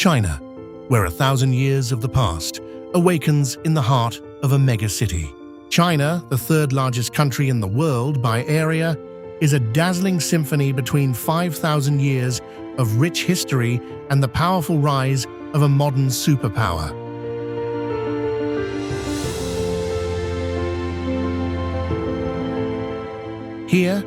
China, where 1,000 years of the past awakens in the heart of a megacity. China, the third largest country in the world by area, is a dazzling symphony between 5,000 years of rich history and the powerful rise of a modern superpower. Here,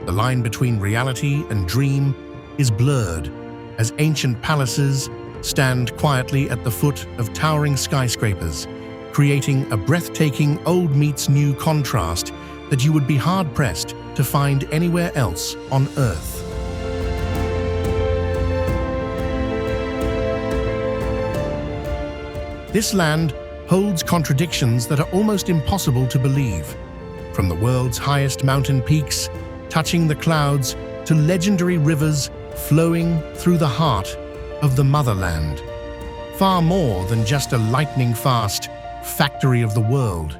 the line between reality and dream is blurred as ancient palaces stand quietly at the foot of towering skyscrapers, creating a breathtaking old meets new contrast that you would be hard-pressed to find anywhere else on Earth. This land holds contradictions that are almost impossible to believe, from the world's highest mountain peaks touching the clouds to legendary rivers flowing through the heart of the motherland. Far more than just a lightning-fast factory of the world,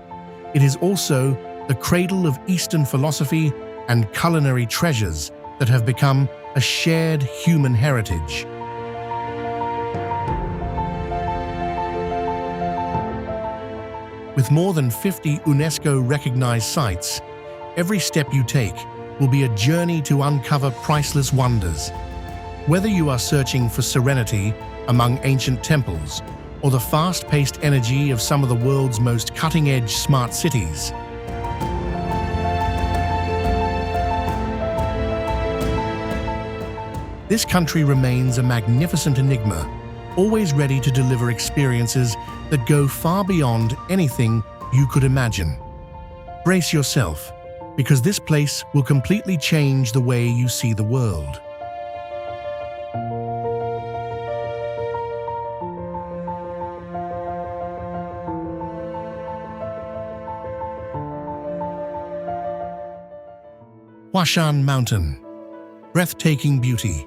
it is also the cradle of Eastern philosophy and culinary treasures that have become a shared human heritage. With more than 50 UNESCO-recognized sites, every step you take will be a journey to uncover priceless wonders. Whether you are searching for serenity among ancient temples or the fast-paced energy of some of the world's most cutting-edge smart cities, this country remains a magnificent enigma, always ready to deliver experiences that go far beyond anything you could imagine. Brace yourself, because this place will completely change the way you see the world. Huashan Mountain, breathtaking beauty,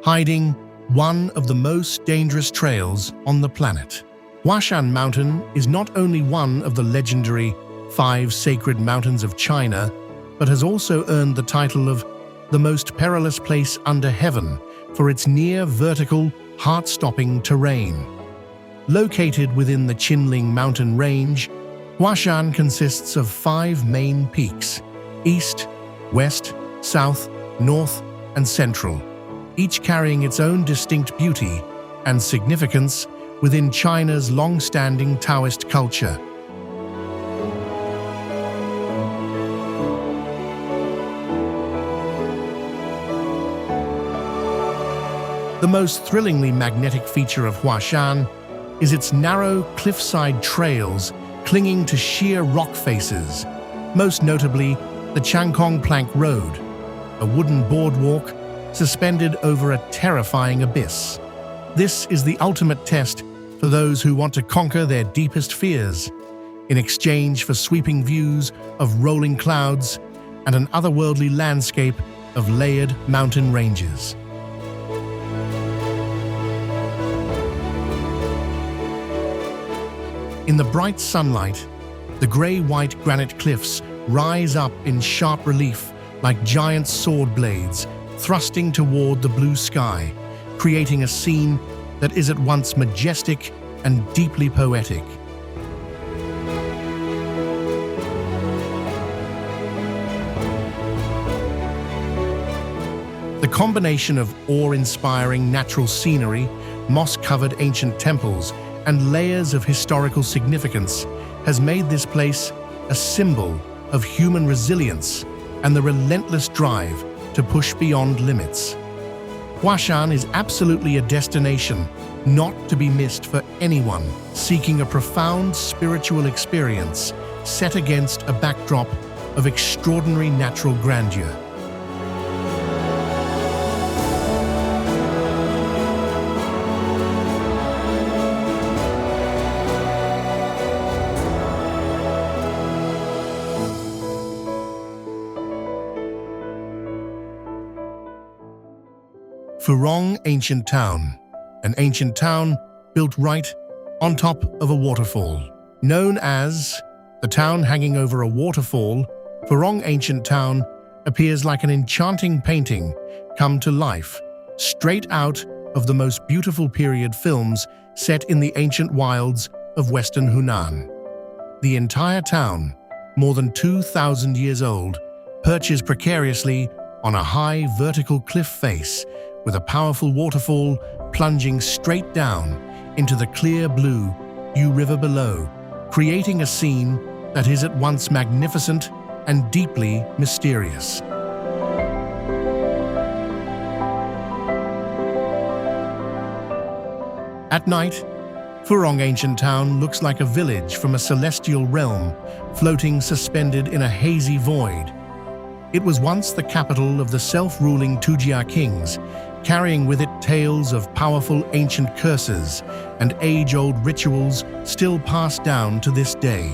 hiding one of the most dangerous trails on the planet. Huashan Mountain is not only one of the legendary 5 sacred mountains of China, but has also earned the title of the most perilous place under heaven for its near-vertical, heart-stopping terrain. Located within the Qinling mountain range, Huashan consists of 5 main peaks: east, west, south, north, and central, each carrying its own distinct beauty and significance within China's long-standing Taoist culture. The most thrillingly magnetic feature of Huashan is its narrow cliffside trails clinging to sheer rock faces, most notably the Changkong Plank Road, a wooden boardwalk suspended over a terrifying abyss. This is the ultimate test for those who want to conquer their deepest fears, in exchange for sweeping views of rolling clouds and an otherworldly landscape of layered mountain ranges. In the bright sunlight, the grey-white granite cliffs rise up in sharp relief like giant sword blades thrusting toward the blue sky, creating a scene that is at once majestic and deeply poetic. The combination of awe-inspiring natural scenery, moss-covered ancient temples, and layers of historical significance has made this place a symbol of human resilience and the relentless drive to push beyond limits. Huashan is absolutely a destination not to be missed for anyone seeking a profound spiritual experience set against a backdrop of extraordinary natural grandeur. Furong Ancient Town, an ancient town built right on top of a waterfall. Known as the town hanging over a waterfall, Furong Ancient Town appears like an enchanting painting come to life, straight out of the most beautiful period films set in the ancient wilds of western Hunan. The entire town, more than 2,000 years old, perches precariously on a high vertical cliff face with a powerful waterfall plunging straight down into the clear blue Yu River below, creating a scene that is at once magnificent and deeply mysterious. At night, Furong Ancient Town looks like a village from a celestial realm, floating suspended in a hazy void. It was once the capital of the self-ruling Tujia kings, carrying with it tales of powerful ancient curses and age-old rituals still passed down to this day.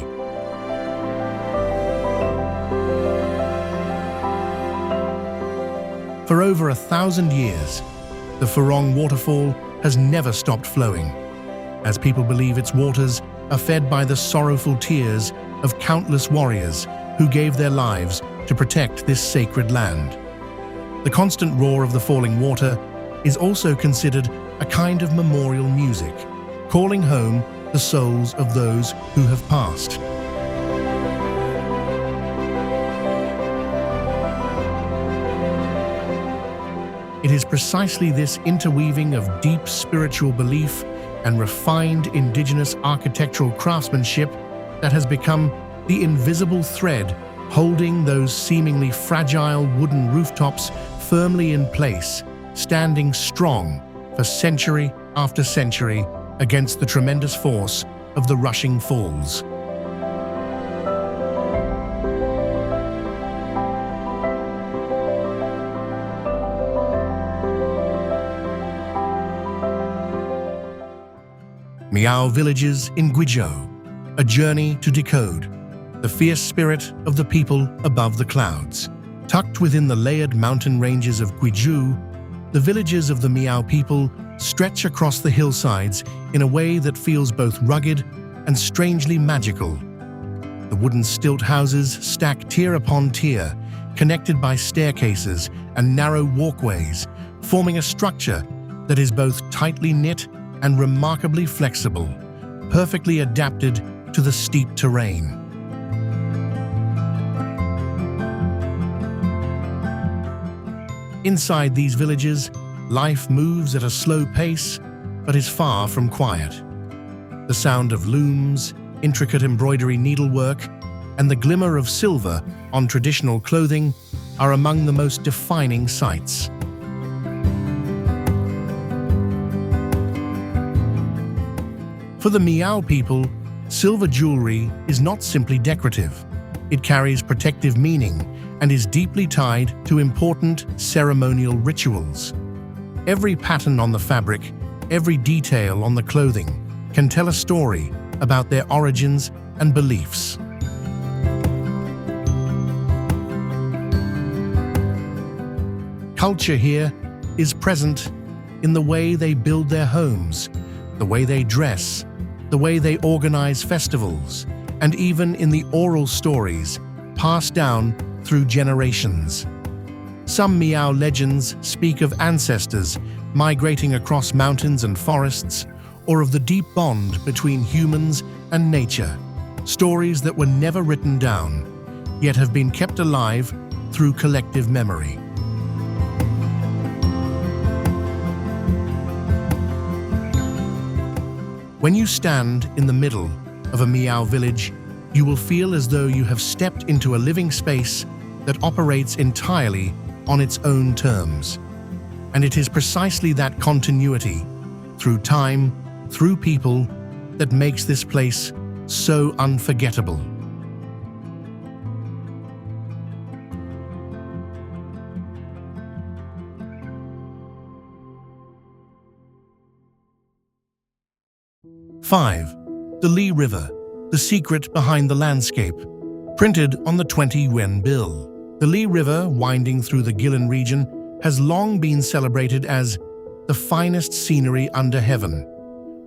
For over 1,000 years, the Furong waterfall has never stopped flowing, as people believe its waters are fed by the sorrowful tears of countless warriors who gave their lives to protect this sacred land. The constant roar of the falling water is also considered a kind of memorial music, calling home the souls of those who have passed. It is precisely this interweaving of deep spiritual belief and refined indigenous architectural craftsmanship that has become the invisible thread holding those seemingly fragile wooden rooftops firmly in place, standing strong for century after century against the tremendous force of the rushing falls. Miao villages in Guizhou, a journey to decode the fierce spirit of the people above the clouds. Tucked within the layered mountain ranges of Guizhou, the villages of the Miao people stretch across the hillsides in a way that feels both rugged and strangely magical. The wooden stilt houses stack tier upon tier, connected by staircases and narrow walkways, forming a structure that is both tightly knit and remarkably flexible, perfectly adapted to the steep terrain. Inside these villages, life moves at a slow pace, but is far from quiet. The sound of looms, intricate embroidery needlework, and the glimmer of silver on traditional clothing are among the most defining sights. For the Miao people, silver jewelry is not simply decorative. It carries protective meaning and is deeply tied to important ceremonial rituals. Every pattern on the fabric, every detail on the clothing can tell a story about their origins and beliefs. Culture here is present in the way they build their homes, the way they dress, the way they organize festivals, and even in the oral stories passed down through generations. Some Miao legends speak of ancestors migrating across mountains and forests, or of the deep bond between humans and nature, stories that were never written down, yet have been kept alive through collective memory. When you stand in the middle of a Miao village, you will feel as though you have stepped into a living space that operates entirely on its own terms. And it is precisely that continuity, through time, through people, that makes this place so unforgettable. Five, the Li River, the secret behind the landscape. Printed on the 20 yuan bill. The Li River, winding through the Guilin region, has long been celebrated as the finest scenery under heaven,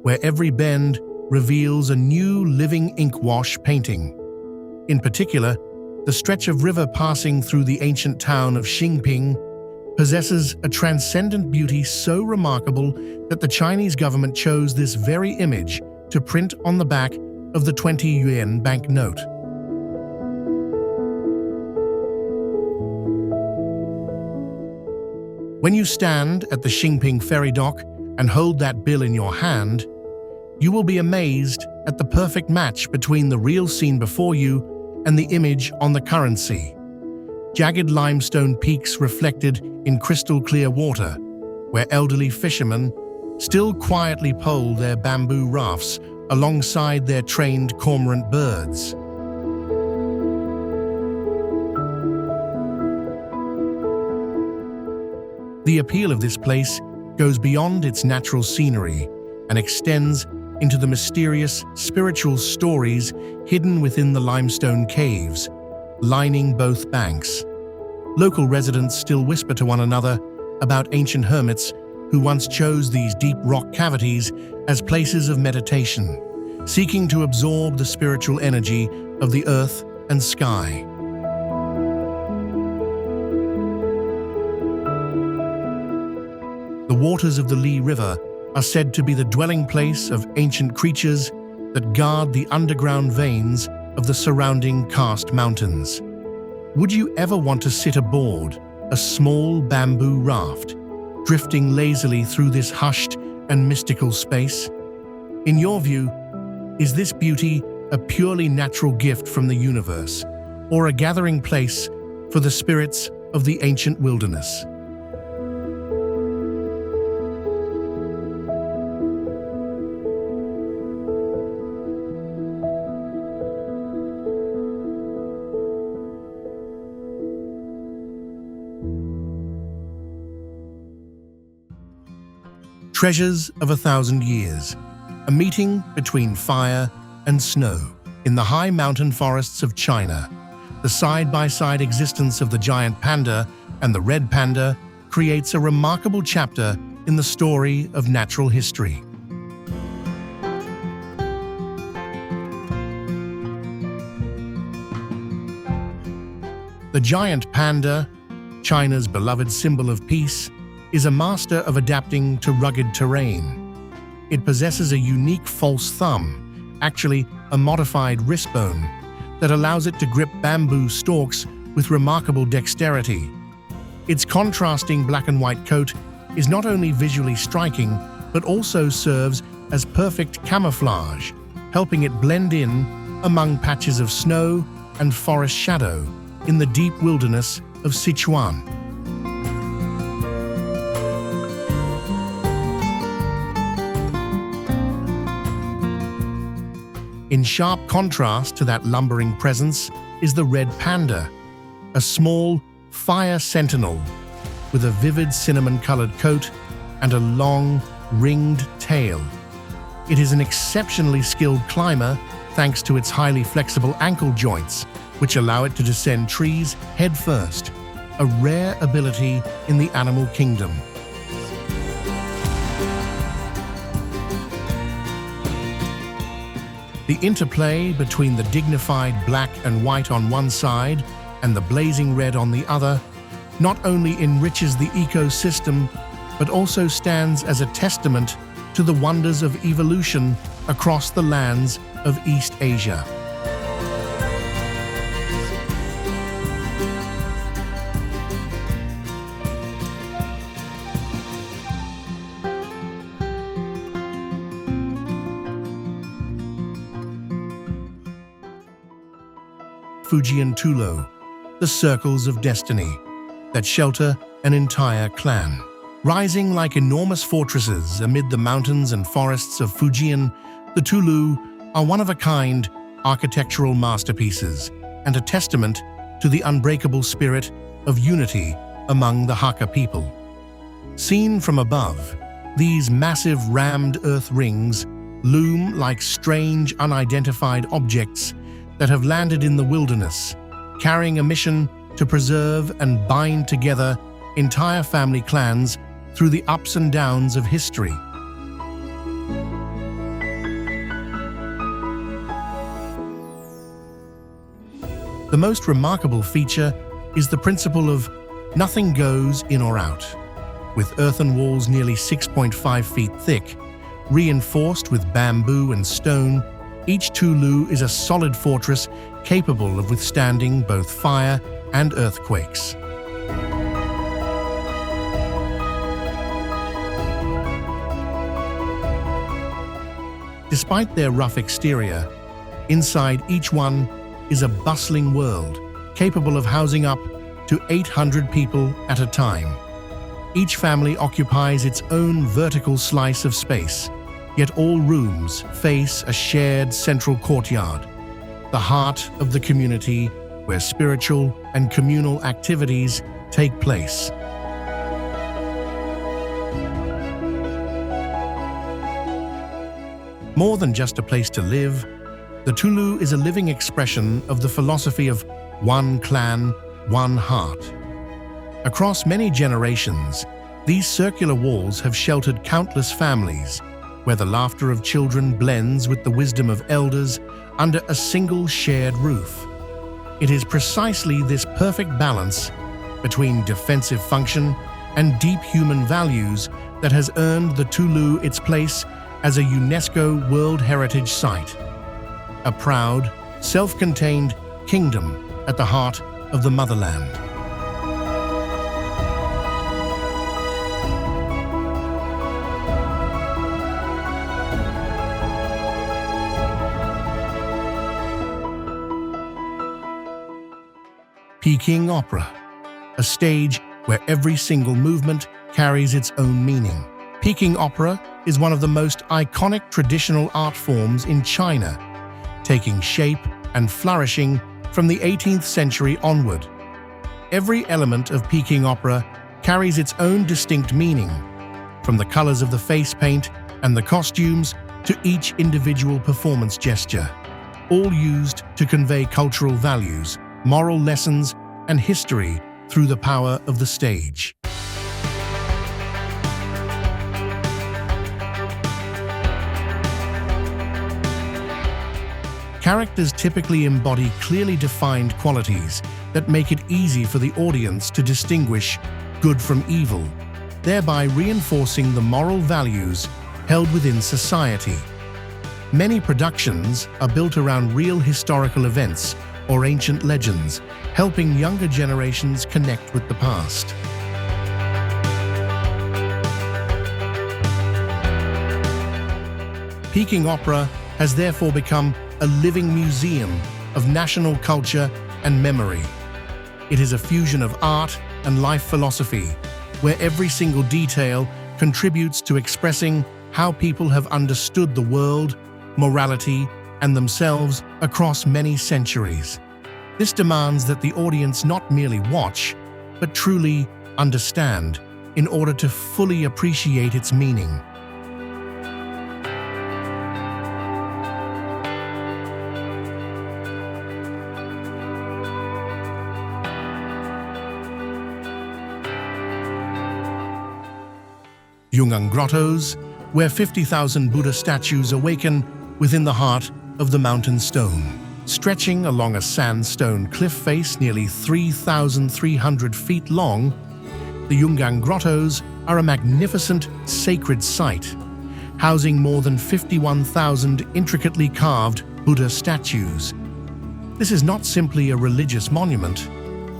where every bend reveals a new living ink-wash painting. In particular, the stretch of river passing through the ancient town of Xingping possesses a transcendent beauty so remarkable that the Chinese government chose this very image to print on the back of the 20 yuan banknote. When you stand at the Xingping ferry dock and hold that bill in your hand, you will be amazed at the perfect match between the real scene before you and the image on the currency. Jagged limestone peaks reflected in crystal-clear water, where elderly fishermen still quietly pole their bamboo rafts alongside their trained cormorant birds. The appeal of this place goes beyond its natural scenery and extends into the mysterious spiritual stories hidden within the limestone caves, lining both banks. Local residents still whisper to one another about ancient hermits who once chose these deep rock cavities as places of meditation, seeking to absorb the spiritual energy of the earth and sky. The waters of the Li River are said to be the dwelling place of ancient creatures that guard the underground veins of the surrounding karst mountains. Would you ever want to sit aboard a small bamboo raft, drifting lazily through this hushed and mystical space? In your view, is this beauty a purely natural gift from the universe, or a gathering place for the spirits of the ancient wilderness? Treasures of 1,000 Years, a meeting between fire and snow. In the high mountain forests of China, the side-by-side existence of the giant panda and the red panda creates a remarkable chapter in the story of natural history. The giant panda, China's beloved symbol of peace, is a master of adapting to rugged terrain. It possesses a unique false thumb, actually a modified wrist bone, that allows it to grip bamboo stalks with remarkable dexterity. Its contrasting black and white coat is not only visually striking, but also serves as perfect camouflage, helping it blend in among patches of snow and forest shadow in the deep wilderness of Sichuan. In sharp contrast to that lumbering presence is the red panda, a small fire sentinel with a vivid cinnamon-colored coat and a long, ringed tail. It is an exceptionally skilled climber thanks to its highly flexible ankle joints, which allow it to descend trees headfirst, a rare ability in the animal kingdom. The interplay between the dignified black and white on one side and the blazing red on the other not only enriches the ecosystem, but also stands as a testament to the wonders of evolution across the lands of East Asia. Fujian Tulou, the circles of destiny that shelter an entire clan. Rising like enormous fortresses amid the mountains and forests of Fujian, the Tulou are one-of-a-kind architectural masterpieces and a testament to the unbreakable spirit of unity among the Hakka people. Seen from above, these massive rammed earth rings loom like strange, unidentified objects that have landed in the wilderness, carrying a mission to preserve and bind together entire family clans through the ups and downs of history. The most remarkable feature is the principle of Nothing goes in or out. With earthen walls nearly 6.5 feet thick, reinforced with bamboo and stone, each Tulou is a solid fortress capable of withstanding both fire and earthquakes. Despite their rough exterior, inside each one is a bustling world capable of housing up to 800 people at a time. Each family occupies its own vertical slice of space, yet all rooms face a shared central courtyard, the heart of the community where spiritual and communal activities take place. More than just a place to live, the Tulou is a living expression of the philosophy of one clan, one heart. Across many generations, these circular walls have sheltered countless families, where the laughter of children blends with the wisdom of elders under a single shared roof. It is precisely this perfect balance between defensive function and deep human values that has earned the Tulou its place as a UNESCO World Heritage Site, a proud, self-contained kingdom at the heart of the motherland. Peking Opera, a stage where every single movement carries its own meaning. Peking Opera is one of the most iconic traditional art forms in China, taking shape and flourishing from the 18th century onward. Every element of Peking Opera carries its own distinct meaning, from the colors of the face paint and the costumes to each individual performance gesture, all used to convey cultural values, moral lessons, and history through the power of the stage. Characters typically embody clearly defined qualities that make it easy for the audience to distinguish good from evil, thereby reinforcing the moral values held within society. Many productions are built around real historical events or ancient legends, helping younger generations connect with the past. Peking Opera has therefore become a living museum of national culture and memory. It is a fusion of art and life philosophy, where every single detail contributes to expressing how people have understood the world, morality, and themselves across many centuries. This demands that the audience not merely watch, but truly understand in order to fully appreciate its meaning. Yungang Grottos, where 50,000 Buddha statues awaken within the heart of the mountain stone. Stretching along a sandstone cliff face nearly 3,300 feet long, the Yungang Grottos are a magnificent sacred site, housing more than 51,000 intricately carved Buddha statues. This is not simply a religious monument,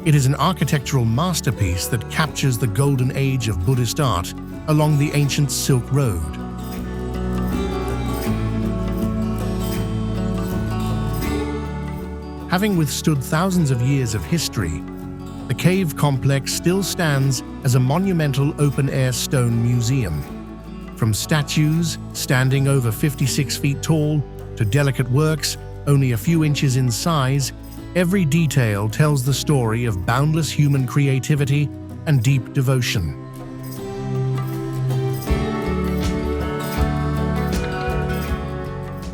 it is an architectural masterpiece that captures the golden age of Buddhist art along the ancient Silk Road. Having withstood thousands of years of history, the cave complex still stands as a monumental open-air stone museum. From statues standing over 56 feet tall to delicate works only a few inches in size, every detail tells the story of boundless human creativity and deep devotion.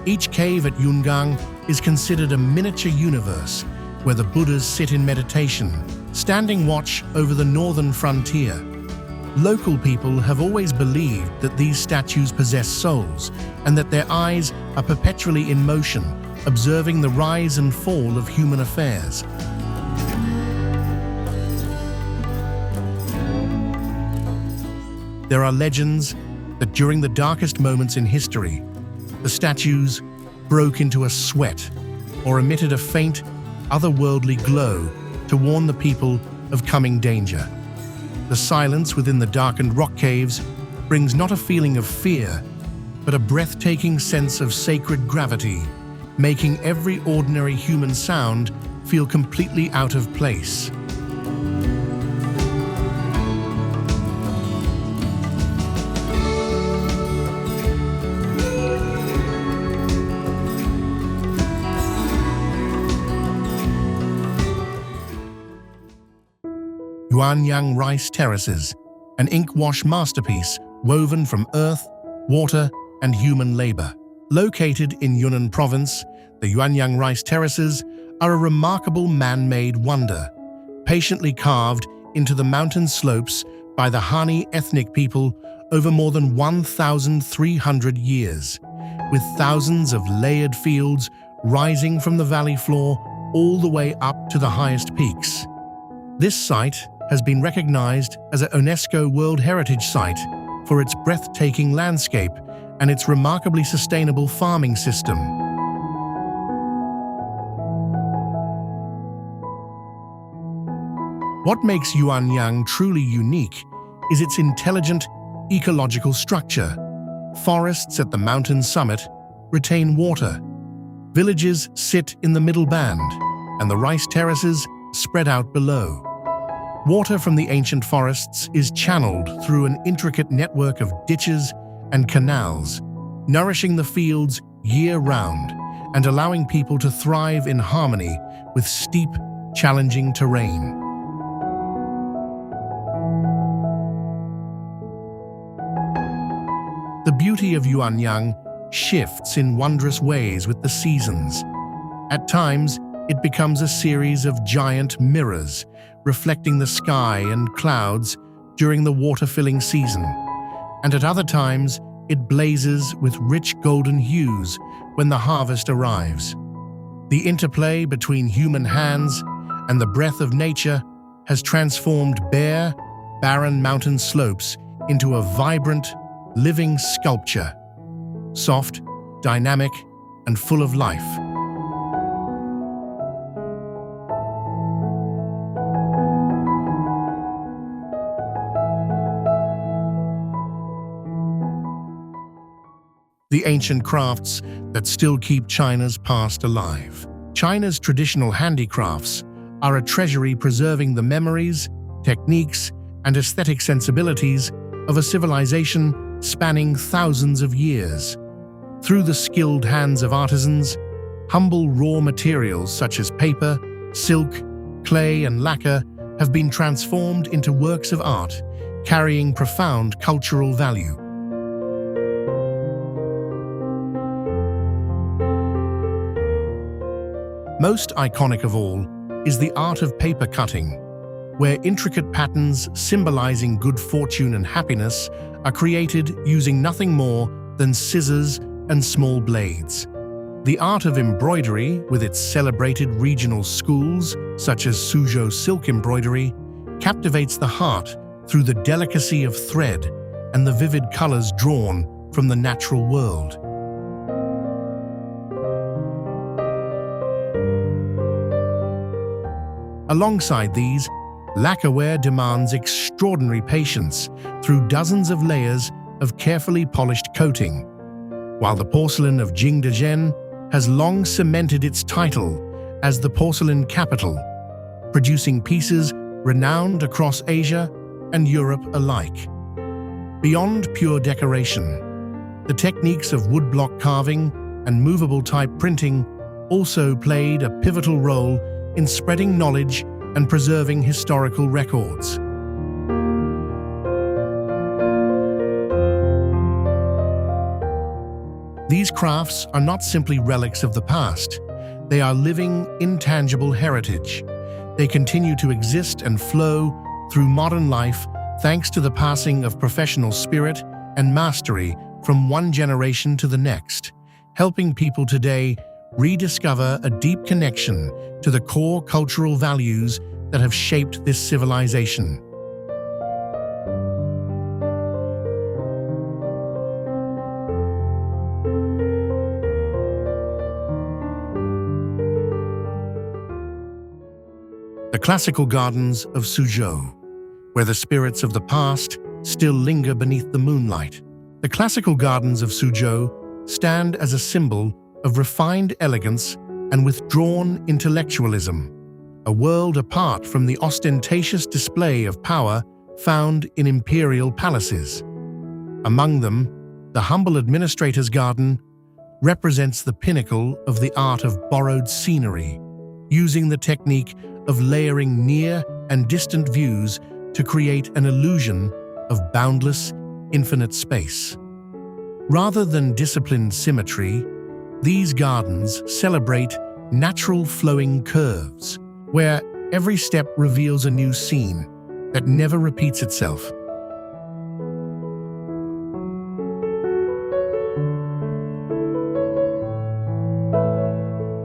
Each cave at Yungang is considered a miniature universe where the Buddhas sit in meditation, standing watch over the northern frontier. Local people have always believed that these statues possess souls and that their eyes are perpetually in motion, observing the rise and fall of human affairs. There are legends that during the darkest moments in history, the statues broke into a sweat or emitted a faint, otherworldly glow to warn the people of coming danger. The silence within the darkened rock caves brings not a feeling of fear, but a breathtaking sense of sacred gravity, making every ordinary human sound feel completely out of place. Yuanyang Rice Terraces, an ink-wash masterpiece woven from earth, water, and human labor. Located in Yunnan Province, the Yuanyang Rice Terraces are a remarkable man-made wonder, patiently carved into the mountain slopes by the Hani ethnic people over more than 1,300 years, with thousands of layered fields rising from the valley floor all the way up to the highest peaks. This site has been recognized as a UNESCO World Heritage Site for its breathtaking landscape and its remarkably sustainable farming system. What makes Yuanyang truly unique is its intelligent ecological structure. Forests at the mountain summit retain water. Villages sit in the middle band, and the rice terraces spread out below. Water from the ancient forests is channeled through an intricate network of ditches and canals, nourishing the fields year-round and allowing people to thrive in harmony with steep, challenging terrain. The beauty of Yuanyang shifts in wondrous ways with the seasons. At times, it becomes a series of giant mirrors, reflecting the sky and clouds during the water-filling season, and at other times it blazes with rich golden hues when the harvest arrives. The interplay between human hands and the breath of nature has transformed bare, barren mountain slopes into a vibrant, living sculpture, soft, dynamic, and full of life. The ancient crafts that still keep China's past alive. China's traditional handicrafts are a treasury preserving the memories, techniques, and aesthetic sensibilities of a civilization spanning thousands of years. Through the skilled hands of artisans, humble raw materials such as paper, silk, clay, and lacquer have been transformed into works of art, carrying profound cultural value. Most iconic of all is the art of paper cutting, where intricate patterns symbolizing good fortune and happiness are created using nothing more than scissors and small blades. The art of embroidery, with its celebrated regional schools, such as Suzhou silk embroidery, captivates the heart through the delicacy of thread and the vivid colors drawn from the natural world. Alongside these, lacquerware demands extraordinary patience through dozens of layers of carefully polished coating, while the porcelain of Jingdezhen has long cemented its title as the porcelain capital, producing pieces renowned across Asia and Europe alike. Beyond pure decoration, the techniques of woodblock carving and movable type printing also played a pivotal role in spreading knowledge and preserving historical records. These crafts are not simply relics of the past, they are living, intangible heritage. They continue to exist and flow through modern life thanks to the passing of professional spirit and mastery from one generation to the next, helping people today rediscover a deep connection to the core cultural values that have shaped this civilization. classical gardens of Zizhu, where the spirits of the past still linger beneath the moonlight. The classical gardens of Zizhu stand as a symbol of refined elegance and withdrawn intellectualism, a world apart from the ostentatious display of power found in imperial palaces. Among them, the humble administrator's garden represents the pinnacle of the art of borrowed scenery, using the technique of layering near and distant views to create an illusion of boundless, infinite space. Rather than disciplined symmetry, these gardens celebrate natural flowing curves, where every step reveals a new scene that never repeats itself.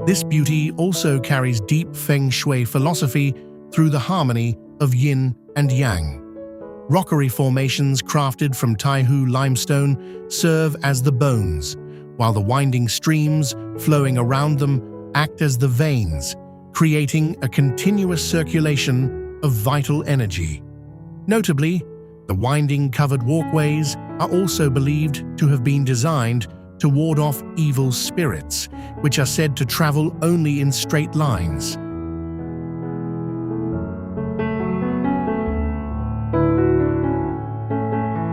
This beauty also carries deep feng shui philosophy through the harmony of yin and yang. Rockery formations crafted from Taihu limestone serve as the bones, while the winding streams flowing around them act as the veins, creating a continuous circulation of vital energy. Notably, the winding covered walkways are also believed to have been designed to ward off evil spirits, which are said to travel only in straight lines.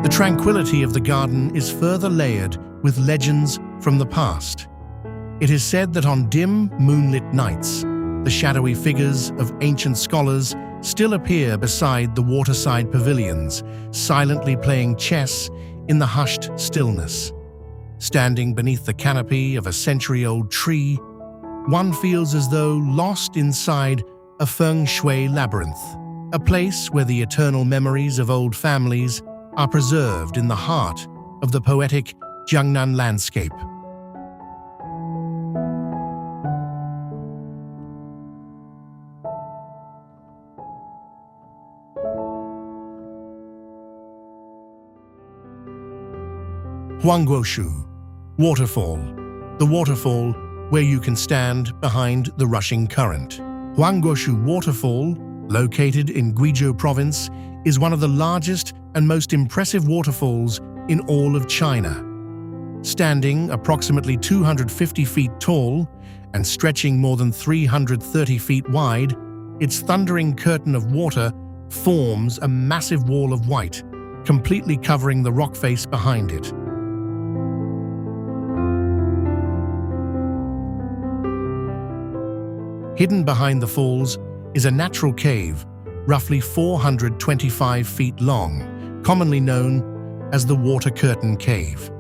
The tranquility of the garden is further layered with legends from the past. It is said that on dim, moonlit nights, the shadowy figures of ancient scholars still appear beside the waterside pavilions, silently playing chess in the hushed stillness. Standing beneath the canopy of a century-old tree, one feels as though lost inside a feng shui labyrinth, a place where the eternal memories of old families are preserved in the heart of the poetic Jiangnan landscape. Huangguoshu, waterfall, the waterfall where you can stand behind the rushing current. Huangguoshu Waterfall, located in Guizhou Province, is one of the largest and most impressive waterfalls in all of China. Standing approximately 250 feet tall and stretching more than 330 feet wide, its thundering curtain of water forms a massive wall of white, completely covering the rock face behind it. Hidden behind the falls is a natural cave, roughly 425 feet long, commonly known as the Water Curtain Cave.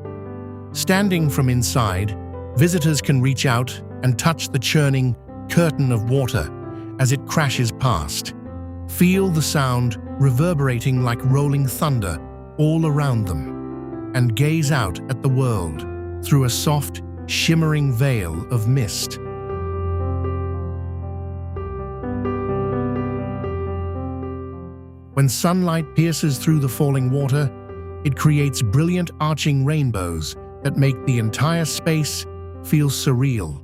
Standing from inside, visitors can reach out and touch the churning curtain of water as it crashes past. Feel the sound reverberating like rolling thunder all around them, and gaze out at the world through a soft, shimmering veil of mist. When sunlight pierces through the falling water, it creates brilliant arching rainbows that make the entire space feel surreal,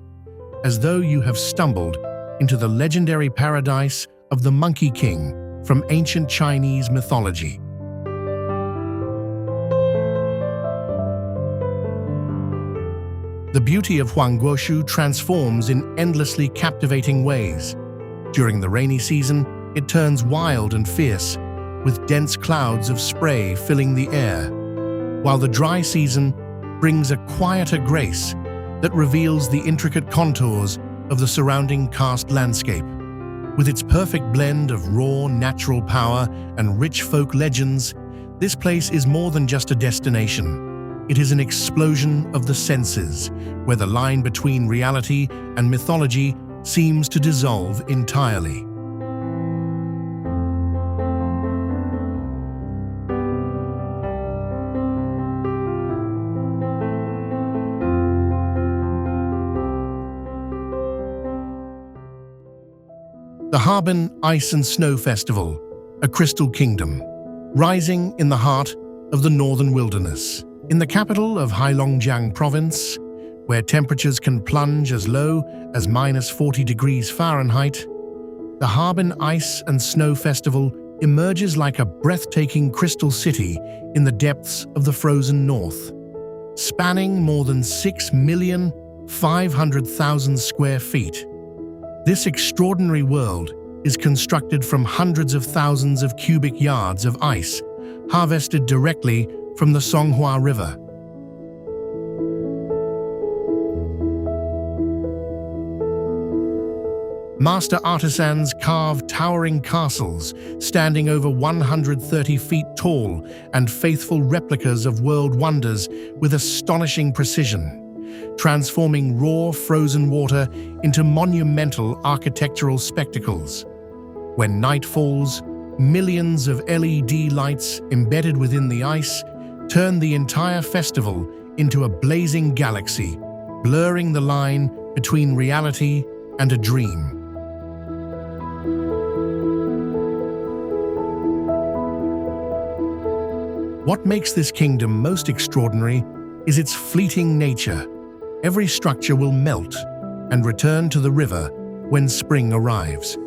as though you have stumbled into the legendary paradise of the Monkey King from ancient Chinese mythology. The beauty of Huangguoshu transforms in endlessly captivating ways. During the rainy season, it turns wild and fierce, with dense clouds of spray filling the air, while the dry season brings a quieter grace that reveals the intricate contours of the surrounding karst landscape. With its perfect blend of raw, natural power and rich folk legends, this place is more than just a destination. It is an explosion of the senses, where the line between reality and mythology seems to dissolve entirely. The Harbin Ice and Snow Festival, a crystal kingdom, rising in the heart of the northern wilderness. In the capital of Heilongjiang Province, where temperatures can plunge as low as -40 degrees Fahrenheit, the Harbin Ice and Snow Festival emerges like a breathtaking crystal city in the depths of the frozen north. Spanning more than 6,500,000 square feet, this extraordinary world is constructed from hundreds of thousands of cubic yards of ice harvested directly from the Songhua River. Master artisans carve towering castles standing over 130 feet tall and faithful replicas of world wonders with astonishing precision, transforming raw frozen water into monumental architectural spectacles. When night falls, millions of LED lights embedded within the ice turn the entire festival into a blazing galaxy, blurring the line between reality and a dream. What makes this kingdom most extraordinary is its fleeting nature. Every structure will melt and return to the river when spring arrives.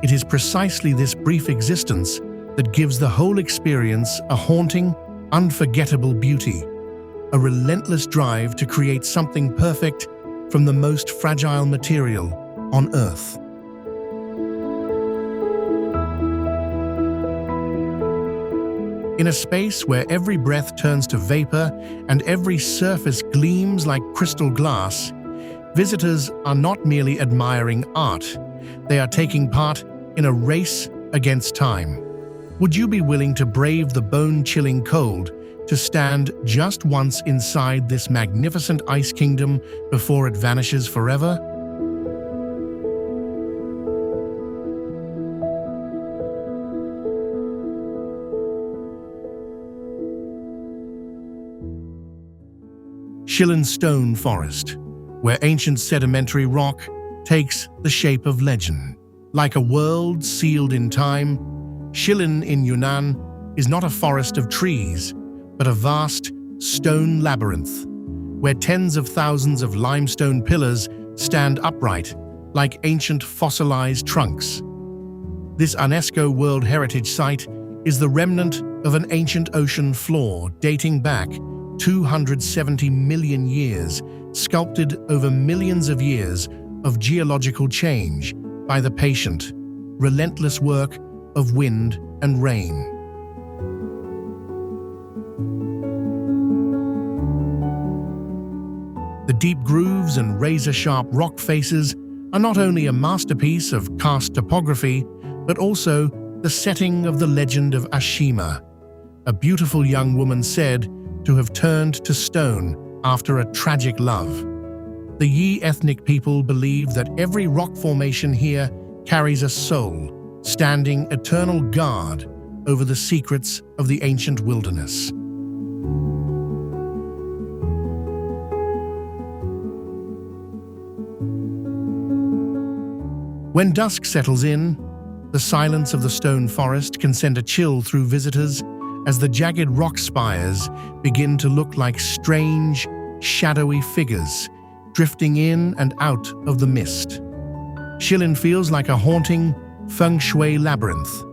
It is precisely this brief existence that gives the whole experience a haunting, unforgettable beauty, a relentless drive to create something perfect from the most fragile material on Earth. In a space where every breath turns to vapor and every surface gleams like crystal glass, visitors are not merely admiring art, they are taking part in a race against time. Would you be willing to brave the bone-chilling cold to stand just once inside this magnificent ice kingdom before it vanishes forever? Shilin Stone Forest, where ancient sedimentary rock takes the shape of legend. Like a world sealed in time, Shilin in Yunnan is not a forest of trees, but a vast stone labyrinth, where tens of thousands of limestone pillars stand upright like ancient fossilized trunks. This UNESCO World Heritage Site is the remnant of an ancient ocean floor dating back 270 million years, sculpted over millions of years of geological change by the patient, relentless work of wind and rain. The deep grooves and razor-sharp rock faces are not only a masterpiece of karst topography, but also the setting of the legend of Ashima, a beautiful young woman said to have turned to stone after a tragic love. The Yi ethnic people believe that every rock formation here carries a soul, standing eternal guard over the secrets of the ancient wilderness. When dusk settles in, the silence of the stone forest can send a chill through visitors as the jagged rock spires begin to look like strange, shadowy figures drifting in and out of the mist. Shilin feels like a haunting feng shui labyrinth,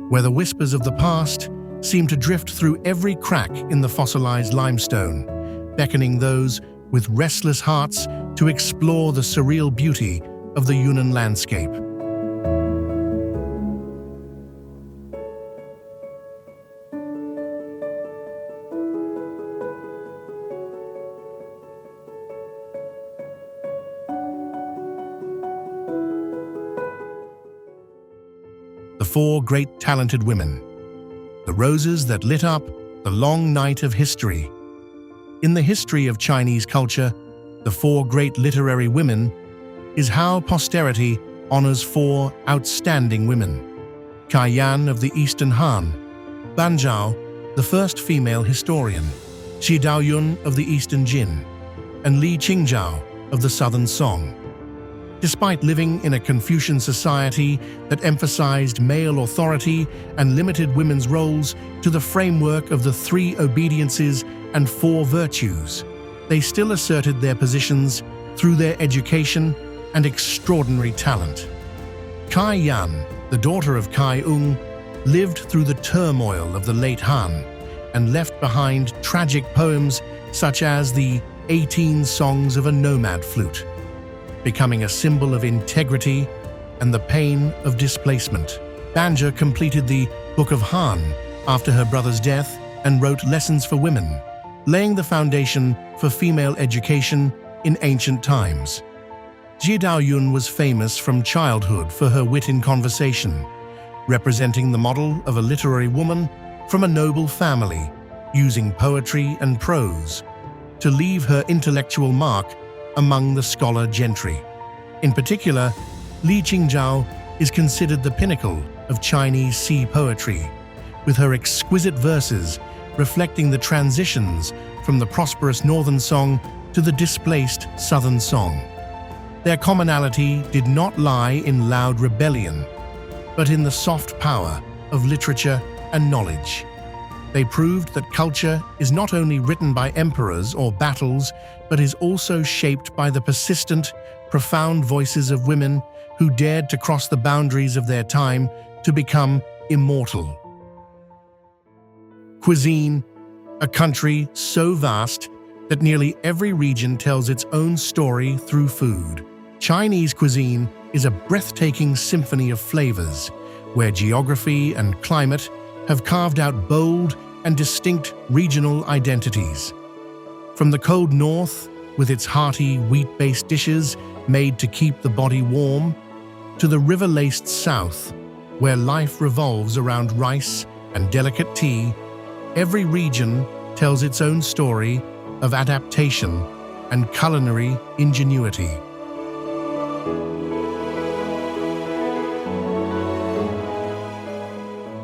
where the whispers of the past seem to drift through every crack in the fossilized limestone, beckoning those with restless hearts to explore the surreal beauty of the Yunnan landscape. The four great talented women, the roses that lit up the long night of history. In the history of Chinese culture, the four great literary women is how posterity honors four outstanding women: Kai Yan of the Eastern Han, Ban Zhao, the first female historian, Xi Daoyun of the Eastern Jin, and Li Qingzhao of the Southern Song. Despite living in a Confucian society that emphasized male authority and limited women's roles to the framework of the three obediences and four virtues, they still asserted their positions through their education and extraordinary talent. Kai Yan, the daughter of Kai Ung, lived through the turmoil of the late Han and left behind tragic poems such as the 18 Songs of a Nomad Flute, becoming a symbol of integrity and the pain of displacement. Banja completed the Book of Han after her brother's death and wrote Lessons for Women, laying the foundation for female education in ancient times. Zhida Yun was famous from childhood for her wit in conversation, representing the model of a literary woman from a noble family, using poetry and prose to leave her intellectual mark among the scholar gentry. In particular, Li Qingzhao is considered the pinnacle of Chinese sea poetry, with her exquisite verses reflecting the transitions from the prosperous northern song to the displaced southern song. Their commonality did not lie in loud rebellion, but in the soft power of literature and knowledge. They proved that culture is not only written by emperors or battles, but is also shaped by the persistent, profound voices of women who dared to cross the boundaries of their time to become immortal. Cuisine, a country so vast that nearly every region tells its own story through food. Chinese cuisine is a breathtaking symphony of flavors, where geography and climate have carved out bold and distinct regional identities. From the cold north, with its hearty wheat-based dishes made to keep the body warm, to the river-laced south, where life revolves around rice and delicate tea, every region tells its own story of adaptation and culinary ingenuity.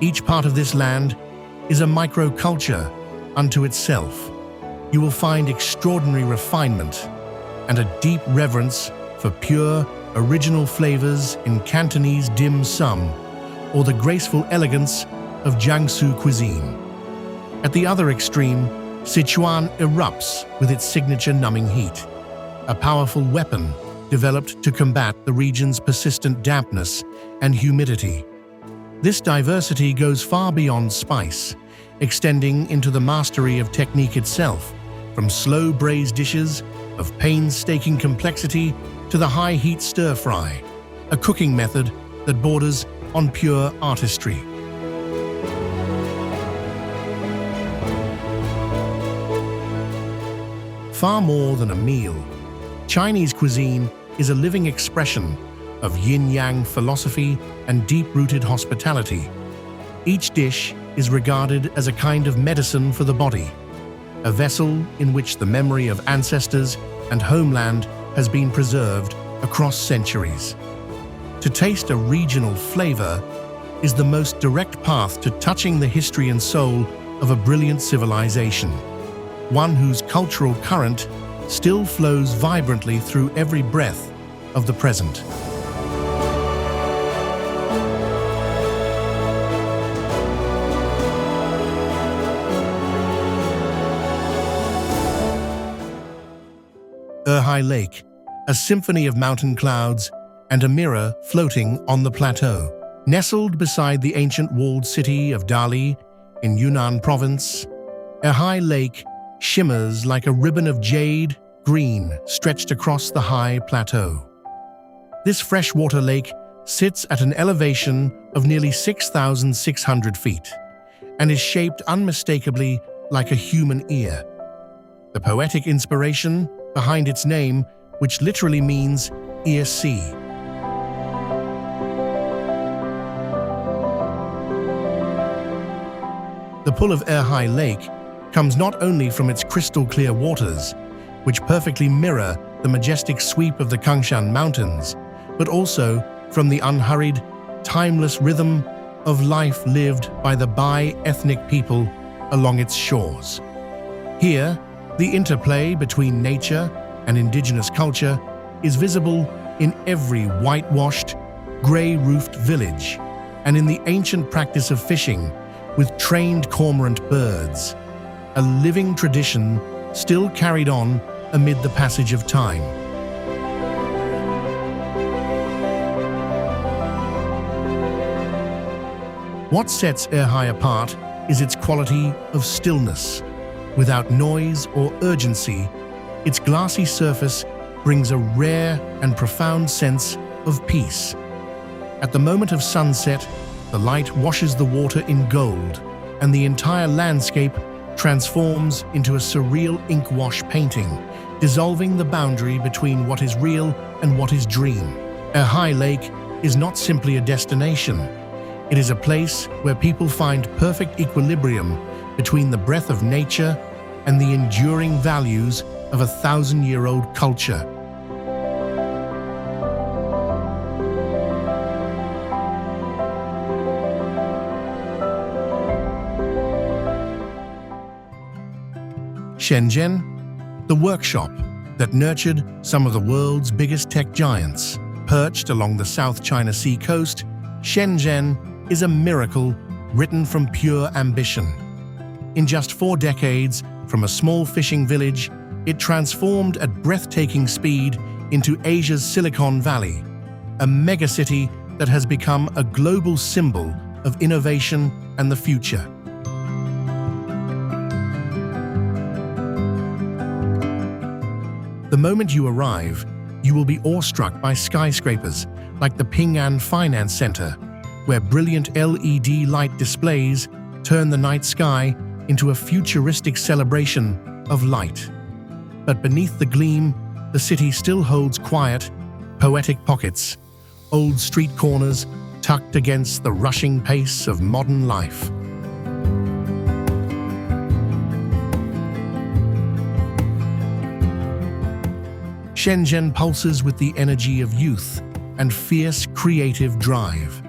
Each part of this land is a microculture unto itself. You will find extraordinary refinement and a deep reverence for pure, original flavors in Cantonese dim sum or the graceful elegance of Jiangsu cuisine. At the other extreme, Sichuan erupts with its signature numbing heat, a powerful weapon developed to combat the region's persistent dampness and humidity. This diversity goes far beyond spice, extending into the mastery of technique itself, from slow braised dishes of painstaking complexity to the high-heat stir-fry, a cooking method that borders on pure artistry. Far more than a meal, Chinese cuisine is a living expression of yin-yang philosophy and deep-rooted hospitality. Each dish is regarded as a kind of medicine for the body, a vessel in which the memory of ancestors and homeland has been preserved across centuries. To taste a regional flavor is the most direct path to touching the history and soul of a brilliant civilization, one whose cultural current still flows vibrantly through every breath of the present. Erhai Lake, a symphony of mountain clouds and a mirror floating on the plateau. Nestled beside the ancient walled city of Dali in Yunnan province, Erhai Lake shimmers like a ribbon of jade green stretched across the high plateau. This freshwater lake sits at an elevation of nearly 6,600 feet and is shaped unmistakably like a human ear. The poetic inspiration behind its name, which literally means ear sea. The pull of Erhai Lake comes not only from its crystal-clear waters, which perfectly mirror the majestic sweep of the Huashan Mountains, but also from the unhurried, timeless rhythm of life lived by the Bai ethnic people along its shores. Here, the interplay between nature and indigenous culture is visible in every whitewashed, grey-roofed village and in the ancient practice of fishing with trained cormorant birds, a living tradition still carried on amid the passage of time. What sets Erhai apart is its quality of stillness. Without noise or urgency, its glassy surface brings a rare and profound sense of peace. At the moment of sunset, the light washes the water in gold, and the entire landscape transforms into a surreal ink wash painting, dissolving the boundary between what is real and what is dream. Erhai Lake is not simply a destination. It is a place where people find perfect equilibrium between the breath of nature and the enduring values of a 1,000-year-old culture. Shenzhen, the workshop that nurtured some of the world's biggest tech giants. Perched along the South China Sea coast, Shenzhen is a miracle written from pure ambition. In just 4 decades, from a small fishing village, it transformed at breathtaking speed into Asia's Silicon Valley, a megacity that has become a global symbol of innovation and the future. The moment you arrive, you will be awestruck by skyscrapers like the Ping An Finance Center, where brilliant LED light displays turn the night sky into a futuristic celebration of light. But beneath the gleam, the city still holds quiet, poetic pockets, old street corners tucked against the rushing pace of modern life. Shenzhen pulses with the energy of youth and fierce creative drive.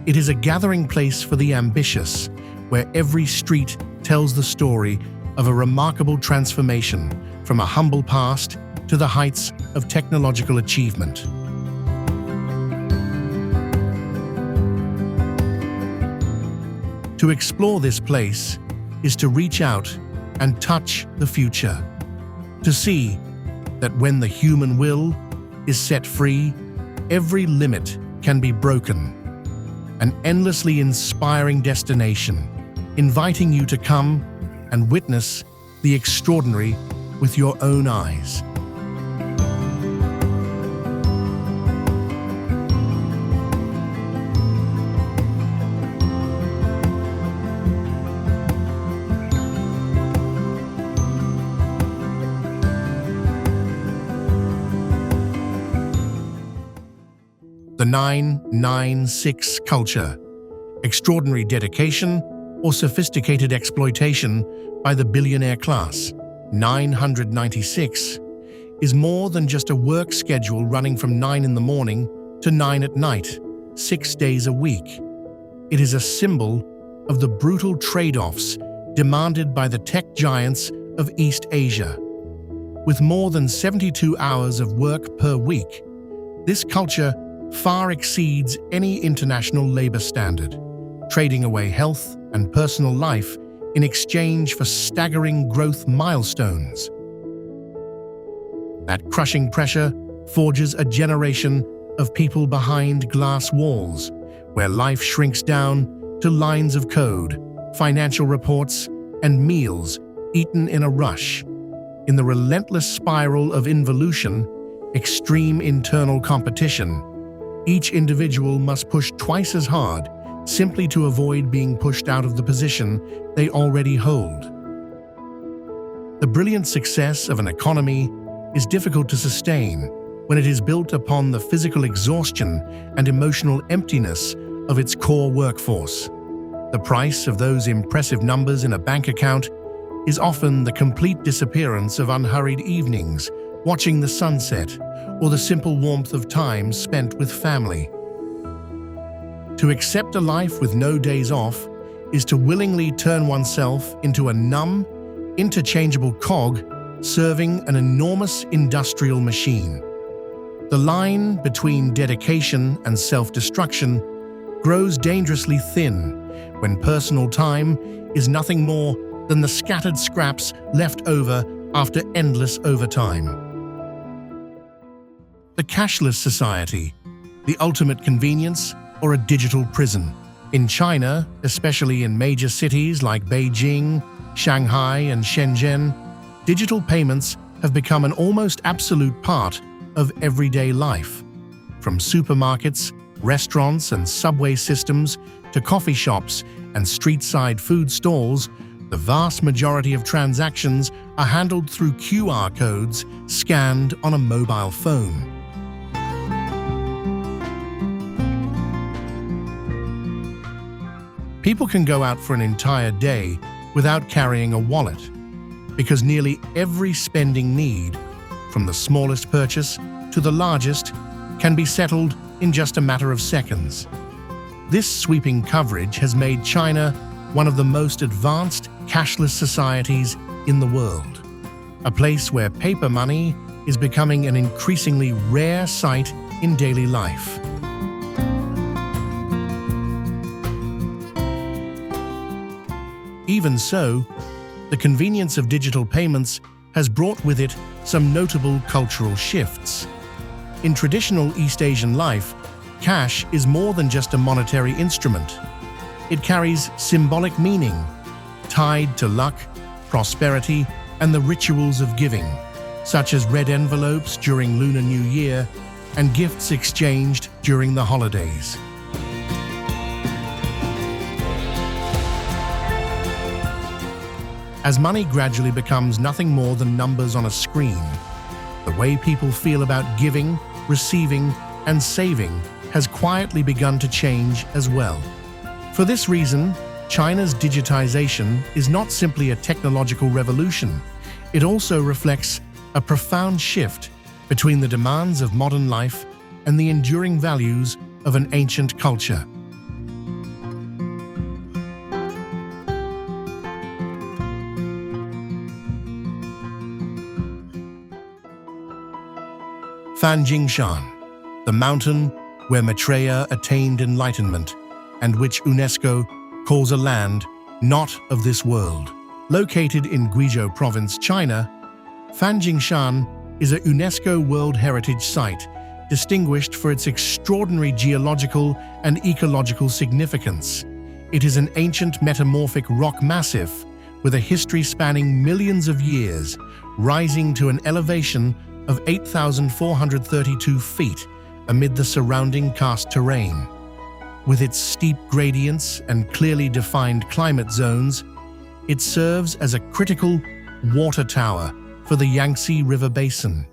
It is a gathering place for the ambitious, where every street tells the story of a remarkable transformation from a humble past to the heights of technological achievement. To explore this place is to reach out and touch the future, to see that when the human will is set free, every limit can be broken. An endlessly inspiring destination, inviting you to come and witness the extraordinary with your own eyes. The 996 culture, extraordinary dedication or sophisticated exploitation by the billionaire class. 996 is more than just a work schedule running from 9 in the morning to 9 at night, 6 days a week. It is a symbol of the brutal trade-offs demanded by the tech giants of East Asia. With more than 72 hours of work per week, this culture far exceeds any international labor standard, trading away health and personal life in exchange for staggering growth milestones. That crushing pressure forges a generation of people behind glass walls, where life shrinks down to lines of code, financial reports, and meals eaten in a rush. In the relentless spiral of involution, extreme internal competition, each individual must push twice as hard simply to avoid being pushed out of the position they already hold. The brilliant success of an economy is difficult to sustain when it is built upon the physical exhaustion and emotional emptiness of its core workforce. The price of those impressive numbers in a bank account is often the complete disappearance of unhurried evenings, watching the sunset, or the simple warmth of time spent with family. To accept a life with no days off is to willingly turn oneself into a numb, interchangeable cog serving an enormous industrial machine. The line between dedication and self-destruction grows dangerously thin when personal time is nothing more than the scattered scraps left over after endless overtime. The cashless society, the ultimate convenience or a digital prison. In China, especially in major cities like Beijing, Shanghai, and Shenzhen, digital payments have become an almost absolute part of everyday life. From supermarkets, restaurants, and subway systems to coffee shops and street-side food stalls, the vast majority of transactions are handled through QR codes scanned on a mobile phone. People can go out for an entire day without carrying a wallet, because nearly every spending need, from the smallest purchase to the largest, can be settled in just a matter of seconds. This sweeping coverage has made China one of the most advanced cashless societies in the world, a place where paper money is becoming an increasingly rare sight in daily life. Even so, the convenience of digital payments has brought with it some notable cultural shifts. In traditional East Asian life, cash is more than just a monetary instrument. It carries symbolic meaning, tied to luck, prosperity, and the rituals of giving, such as red envelopes during Lunar New Year and gifts exchanged during the holidays. As money gradually becomes nothing more than numbers on a screen, the way people feel about giving, receiving, and saving has quietly begun to change as well. For this reason, China's digitization is not simply a technological revolution. It also reflects a profound shift between the demands of modern life and the enduring values of an ancient culture. Fanjingshan, the mountain where Maitreya attained enlightenment and which UNESCO calls a land not of this world. Located in Guizhou Province, China, Fanjingshan is a UNESCO World Heritage Site distinguished for its extraordinary geological and ecological significance. It is an ancient metamorphic rock massif with a history spanning millions of years, rising to an elevation of 8,432 feet amid the surrounding karst terrain. With its steep gradients and clearly defined climate zones, it serves as a critical water tower for the Yangtze River Basin.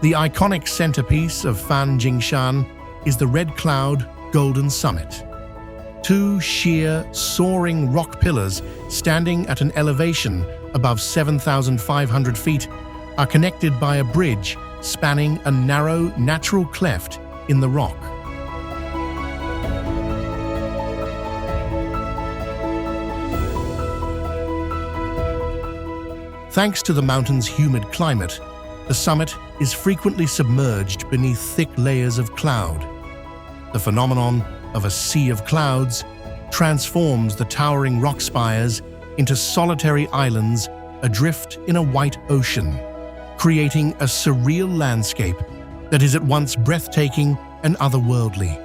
The iconic centerpiece of Fanjingshan is the Red Cloud Golden Summit. Two sheer, soaring rock pillars standing at an elevation above 7,500 feet are connected by a bridge spanning a narrow, natural cleft in the rock. Thanks to the mountain's humid climate, the summit is frequently submerged beneath thick layers of cloud. The phenomenon of a sea of clouds transforms the towering rock spires into solitary islands adrift in a white ocean, creating a surreal landscape that is at once breathtaking and otherworldly.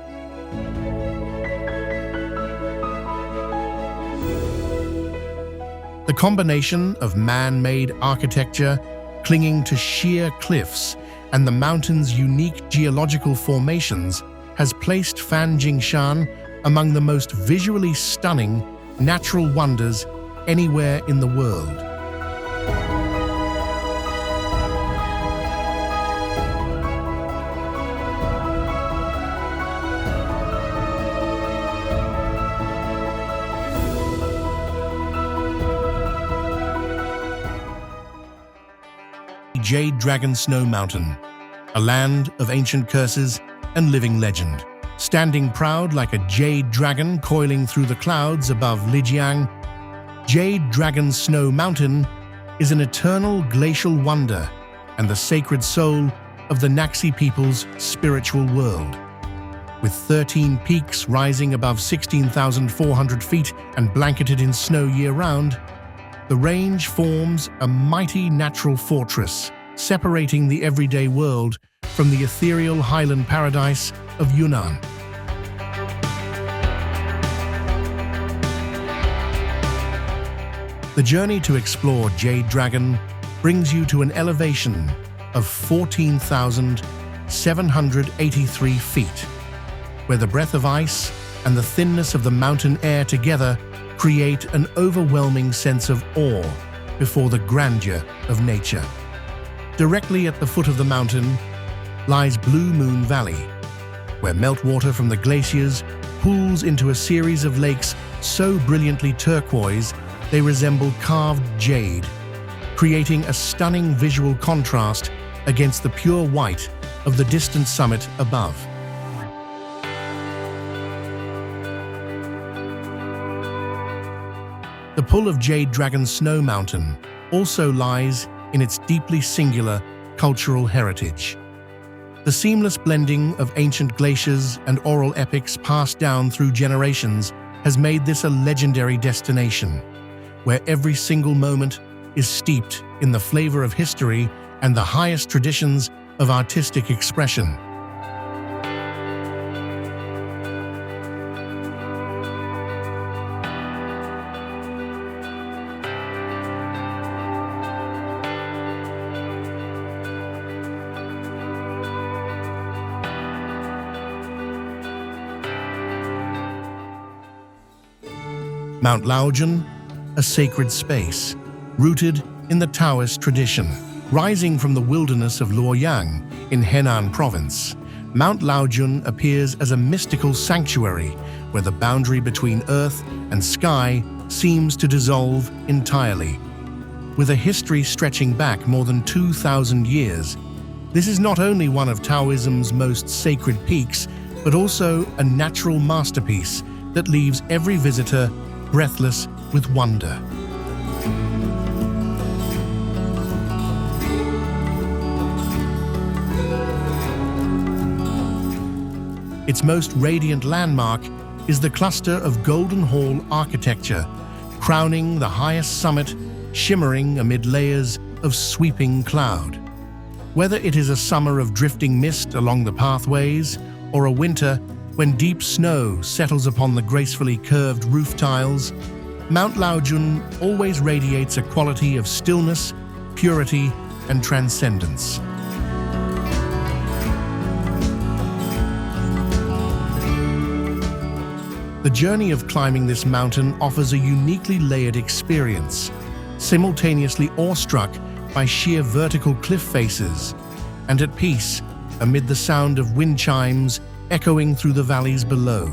The combination of man-made architecture clinging to sheer cliffs and the mountain's unique geological formations has placed Fanjingshan among the most visually stunning natural wonders anywhere in the world. Jade Dragon Snow Mountain, a land of ancient curses and living legend. Standing proud like a jade dragon coiling through the clouds above Lijiang, Jade Dragon Snow Mountain is an eternal glacial wonder and the sacred soul of the Naxi people's spiritual world. With 13 peaks rising above 16,400 feet and blanketed in snow year-round, the range forms a mighty natural fortress separating the everyday world from the ethereal highland paradise of Yunnan. The journey to explore Jade Dragon brings you to an elevation of 14,783 feet, where the breath of ice and the thinness of the mountain air together create an overwhelming sense of awe before the grandeur of nature. Directly at the foot of the mountain lies Blue Moon Valley, where meltwater from the glaciers pools into a series of lakes so brilliantly turquoise they resemble carved jade, creating a stunning visual contrast against the pure white of the distant summit above. The pull of Jade Dragon Snow Mountain also lies in its deeply singular cultural heritage. The seamless blending of ancient glaciers and oral epics passed down through generations has made this a legendary destination, where every single moment is steeped in the flavor of history and the highest traditions of artistic expression. Mount Laojian, a sacred space, rooted in the Taoist tradition. Rising from the wilderness of Luoyang in Henan province, Mount Laojian appears as a mystical sanctuary where the boundary between earth and sky seems to dissolve entirely. With a history stretching back more than 2,000 years, this is not only one of Taoism's most sacred peaks, but also a natural masterpiece that leaves every visitor breathless with wonder. Its most radiant landmark is the cluster of Golden Hall architecture, crowning the highest summit, shimmering amid layers of sweeping cloud. Whether it is a summer of drifting mist along the pathways, or a winter when deep snow settles upon the gracefully curved roof tiles, Mount Laojian always radiates a quality of stillness, purity, and transcendence. The journey of climbing this mountain offers a uniquely layered experience, simultaneously awestruck by sheer vertical cliff faces, and at peace amid the sound of wind chimes echoing through the valleys below.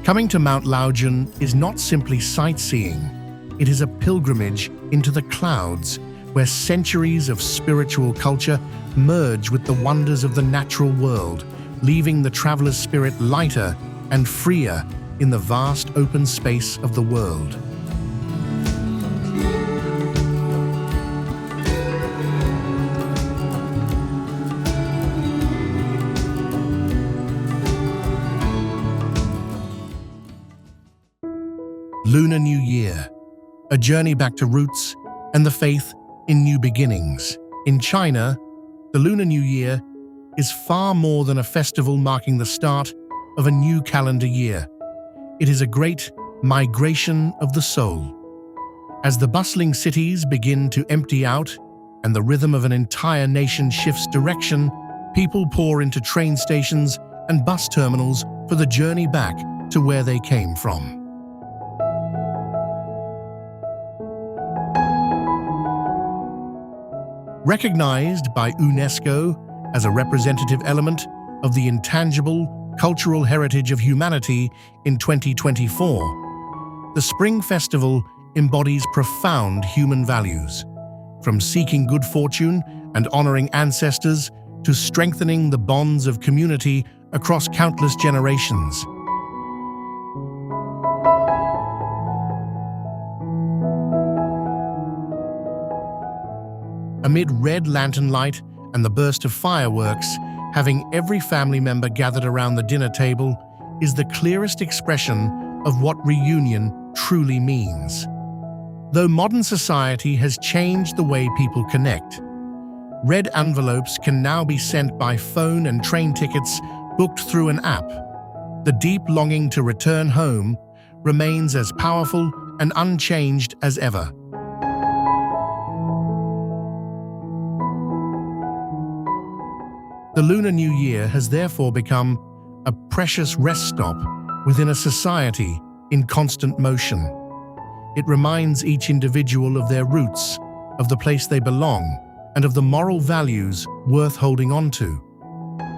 Coming to Mount Laojian is not simply sightseeing, it is a pilgrimage into the clouds, where centuries of spiritual culture merge with the wonders of the natural world, leaving the traveler's spirit lighter and freer in the vast open space of the world. Lunar New Year, a journey back to roots and the faith in new beginnings. In China, the Lunar New Year is far more than a festival marking the start of a new calendar year. It is a great migration of the soul. As the bustling cities begin to empty out and the rhythm of an entire nation shifts direction, people pour into train stations and bus terminals for the journey back to where they came from. Recognized by UNESCO as a representative element of the intangible cultural heritage of humanity in 2024, the Spring Festival embodies profound human values, from seeking good fortune and honoring ancestors to strengthening the bonds of community across countless generations. Amid red lantern light and the burst of fireworks, having every family member gathered around the dinner table is the clearest expression of what reunion truly means. Though modern society has changed the way people connect, red envelopes can now be sent by phone and train tickets booked through an app. The deep longing to return home remains as powerful and unchanged as ever. The Lunar New Year has therefore become a precious rest stop within a society in constant motion. It reminds each individual of their roots, of the place they belong, and of the moral values worth holding on to.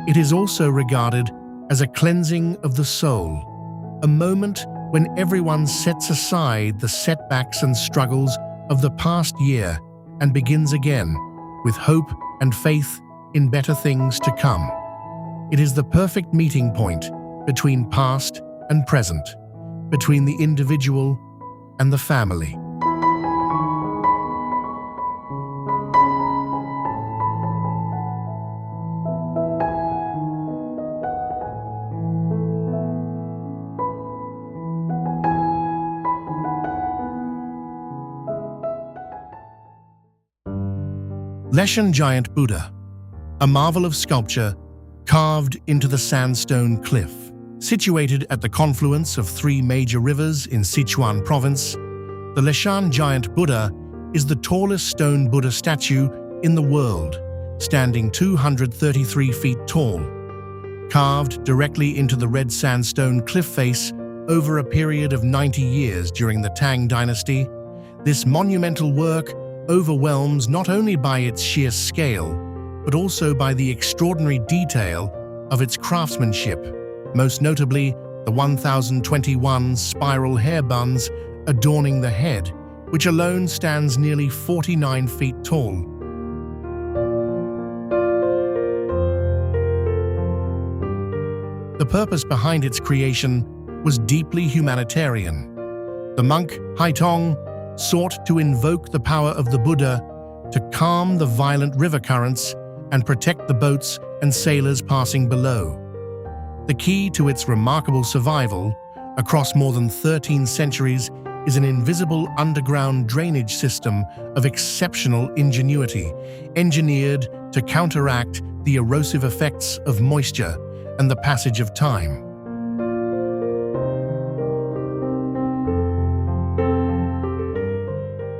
It is also regarded as a cleansing of the soul, a moment when everyone sets aside the setbacks and struggles of the past year and begins again with hope and faith in better things to come. It is the perfect meeting point between past and present, between the individual and the family. Leshan Giant Buddha, a marvel of sculpture carved into the sandstone cliff. Situated at the confluence of three major rivers in Sichuan province, the Leshan Giant Buddha is the tallest stone Buddha statue in the world, standing 233 feet tall. Carved directly into the red sandstone cliff face over a period of 90 years during the Tang dynasty, this monumental work overwhelms not only by its sheer scale, but also by the extraordinary detail of its craftsmanship, most notably the 1,021 spiral hair buns adorning the head, which alone stands nearly 49 feet tall. The purpose behind its creation was deeply humanitarian. The monk Haitong sought to invoke the power of the Buddha to calm the violent river currents and protect the boats and sailors passing below. The key to its remarkable survival across more than 13 centuries is an invisible underground drainage system of exceptional ingenuity, engineered to counteract the erosive effects of moisture and the passage of time.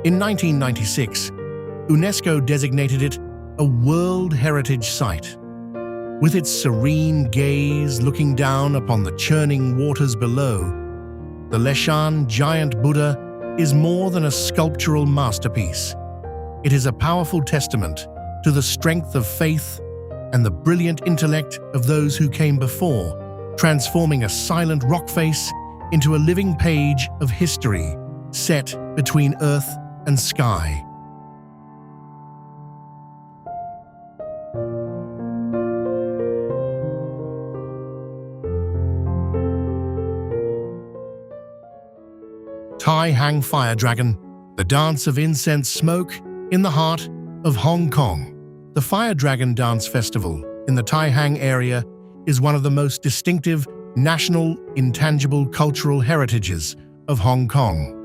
In 1996, UNESCO designated it a World Heritage Site. With its serene gaze looking down upon the churning waters below, the Leshan Giant Buddha is more than a sculptural masterpiece. It is a powerful testament to the strength of faith and the brilliant intellect of those who came before, transforming a silent rock face into a living page of history set between earth and sky. Tai Hang Fire Dragon, the dance of incense smoke in the heart of Hong Kong. The Fire Dragon Dance Festival in the Tai Hang area is one of the most distinctive national intangible cultural heritages of Hong Kong,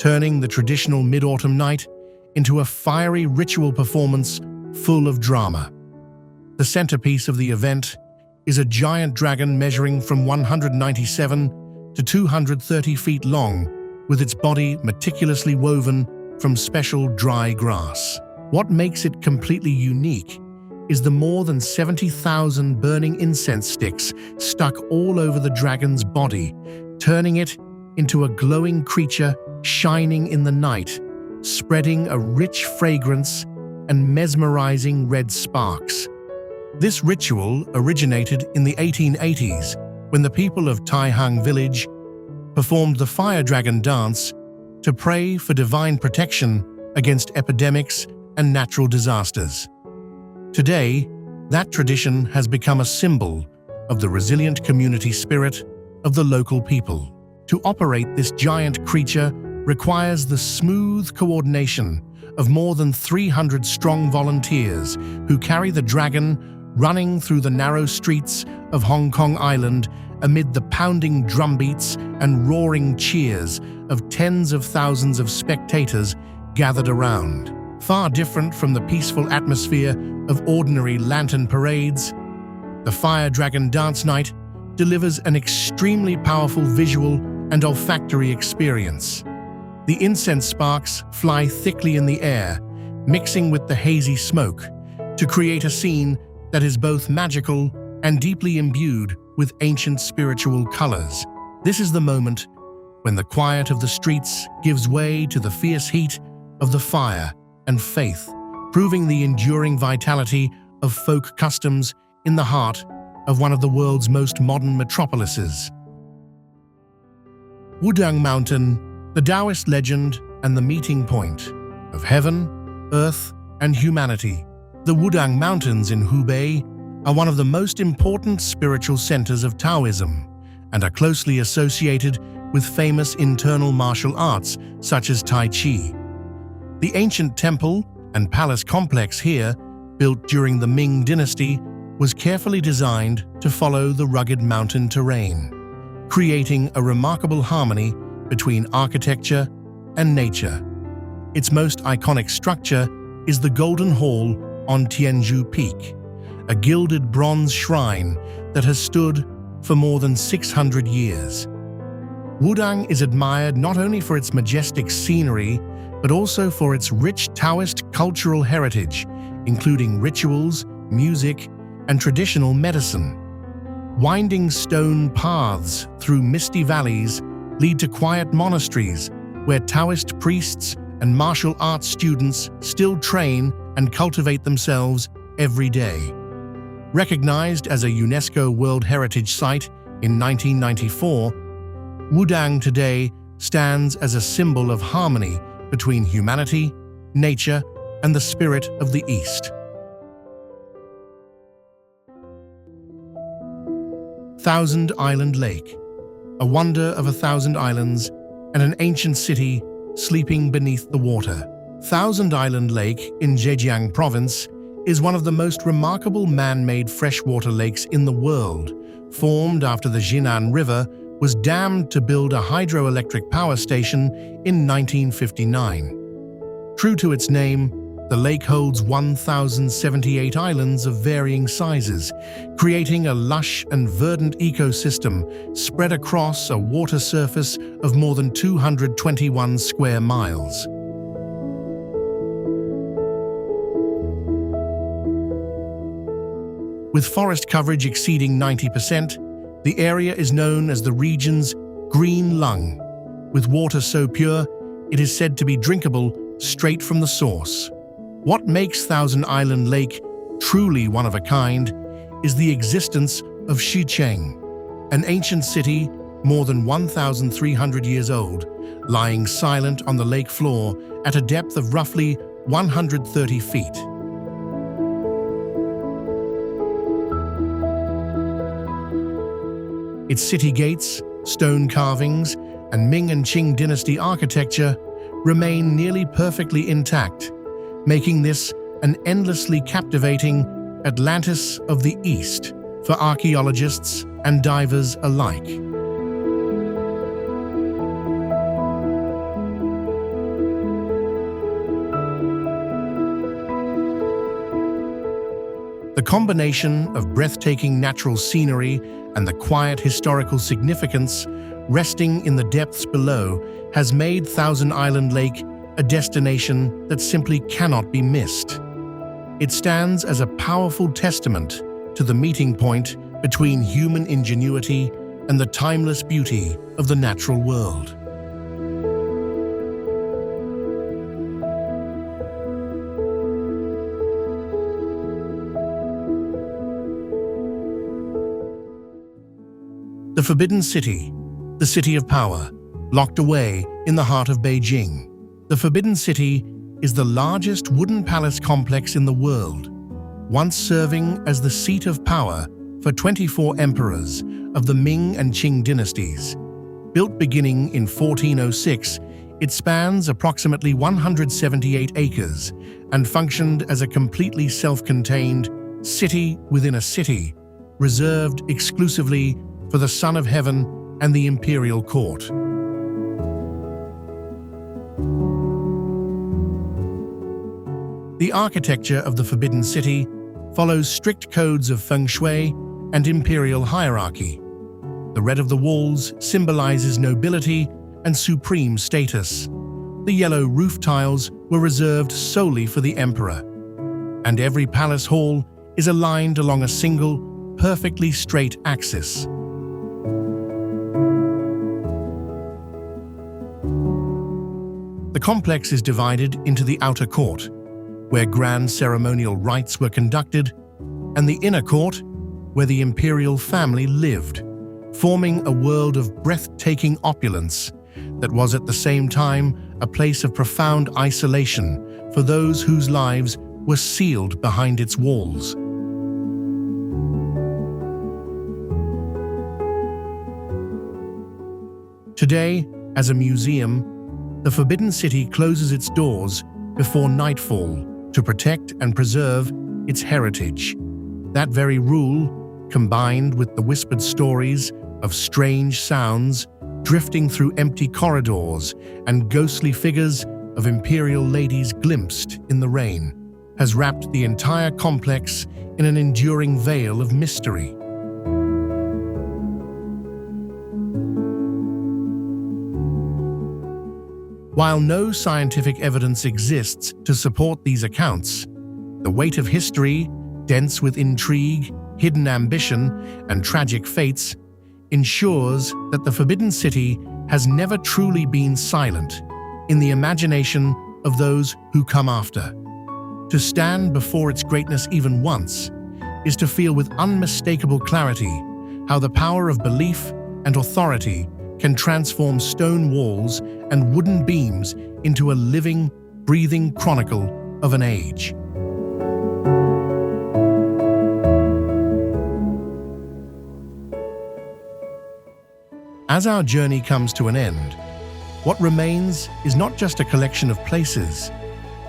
turning the traditional mid-autumn night into a fiery ritual performance full of drama. The centerpiece of the event is a giant dragon measuring from 197 to 230 feet long, with its body meticulously woven from special dry grass. What makes it completely unique is the more than 70,000 burning incense sticks stuck all over the dragon's body, turning it into a glowing creature shining in the night, spreading a rich fragrance and mesmerizing red sparks. This ritual originated in the 1880s when the people of Tai Hang village performed the Fire Dragon Dance to pray for divine protection against epidemics and natural disasters. Today, that tradition has become a symbol of the resilient community spirit of the local people. To operate this giant creature requires the smooth coordination of more than 300 strong volunteers who carry the dragon running through the narrow streets of Hong Kong Island amid the pounding drumbeats and roaring cheers of tens of thousands of spectators gathered around. Far different from the peaceful atmosphere of ordinary lantern parades, the Fire Dragon Dance Night delivers an extremely powerful visual and olfactory experience. The incense sparks fly thickly in the air, mixing with the hazy smoke, to create a scene that is both magical and deeply imbued with ancient spiritual colors. This is the moment when the quiet of the streets gives way to the fierce heat of the fire and faith, proving the enduring vitality of folk customs in the heart of one of the world's most modern metropolises. Wudang Mountain, the Taoist legend and the meeting point of heaven, earth, and humanity. The Wudang Mountains in Hubei are one of the most important spiritual centers of Taoism and are closely associated with famous internal martial arts such as Tai Chi. The ancient temple and palace complex here, built during the Ming dynasty, was carefully designed to follow the rugged mountain terrain, creating a remarkable harmony between architecture and nature. Its most iconic structure is the Golden Hall on Tianzhu Peak, a gilded bronze shrine that has stood for more than 600 years. Wudang is admired not only for its majestic scenery, but also for its rich Taoist cultural heritage, including rituals, music, and traditional medicine. Winding stone paths through misty valleys lead to quiet monasteries where Taoist priests and martial arts students still train and cultivate themselves every day. Recognized as a UNESCO World Heritage Site in 1994, Wudang today stands as a symbol of harmony between humanity, nature, and the spirit of the East. Thousand Island Lake, a wonder of 1,000 islands and an ancient city sleeping beneath the water. Thousand Island Lake in Zhejiang Province is one of the most remarkable man-made freshwater lakes in the world. Formed after the Jinan River was dammed to build a hydroelectric power station in 1959. True to its name, the lake holds 1,078 islands of varying sizes, creating a lush and verdant ecosystem spread across a water surface of more than 221 square miles. With forest coverage exceeding 90%, the area is known as the region's green lung. With water so pure, it is said to be drinkable straight from the source. What makes Thousand Island Lake truly one of a kind is the existence of Xicheng, an ancient city more than 1,300 years old, lying silent on the lake floor at a depth of roughly 130 feet. Its city gates, stone carvings, and Ming and Qing dynasty architecture remain nearly perfectly intact, making this an endlessly captivating Atlantis of the East for archaeologists and divers alike. The combination of breathtaking natural scenery and the quiet historical significance resting in the depths below has made Thousand Island Lake a destination that simply cannot be missed. It stands as a powerful testament to the meeting point between human ingenuity and the timeless beauty of the natural world. The Forbidden City, the City of Power, locked away in the heart of Beijing. The Forbidden City is the largest wooden palace complex in the world, once serving as the seat of power for 24 emperors of the Ming and Qing dynasties. Built beginning in 1406, it spans approximately 178 acres and functioned as a completely self-contained city within a city, reserved exclusively for the Son of Heaven and the imperial court. The architecture of the Forbidden City follows strict codes of feng shui and imperial hierarchy. The red of the walls symbolizes nobility and supreme status. The yellow roof tiles were reserved solely for the emperor, and every palace hall is aligned along a single, perfectly straight axis. The complex is divided into the outer court, where grand ceremonial rites were conducted, and the inner court, where the imperial family lived, forming a world of breathtaking opulence that was at the same time a place of profound isolation for those whose lives were sealed behind its walls. Today, as a museum, the Forbidden City closes its doors before nightfall to protect and preserve its heritage. That very rule, combined with the whispered stories of strange sounds drifting through empty corridors and ghostly figures of imperial ladies glimpsed in the rain, has wrapped the entire complex in an enduring veil of mystery. While no scientific evidence exists to support these accounts, the weight of history, dense with intrigue, hidden ambition, and tragic fates, ensures that the Forbidden City has never truly been silent in the imagination of those who come after. To stand before its greatness even once is to feel with unmistakable clarity how the power of belief and authority can transform stone walls and wooden beams into a living, breathing chronicle of an age. As our journey comes to an end, what remains is not just a collection of places,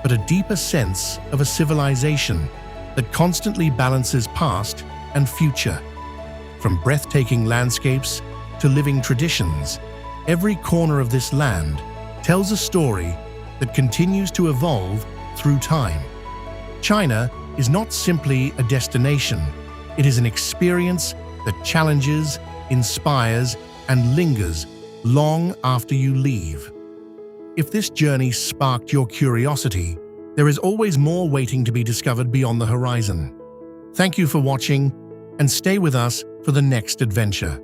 but a deeper sense of a civilization that constantly balances past and future. From breathtaking landscapes to living traditions, every corner of this land tells a story that continues to evolve through time. China is not simply a destination, it is an experience that challenges, inspires, and lingers long after you leave. If this journey sparked your curiosity, there is always more waiting to be discovered beyond the horizon. Thank you for watching, and stay with us for the next adventure.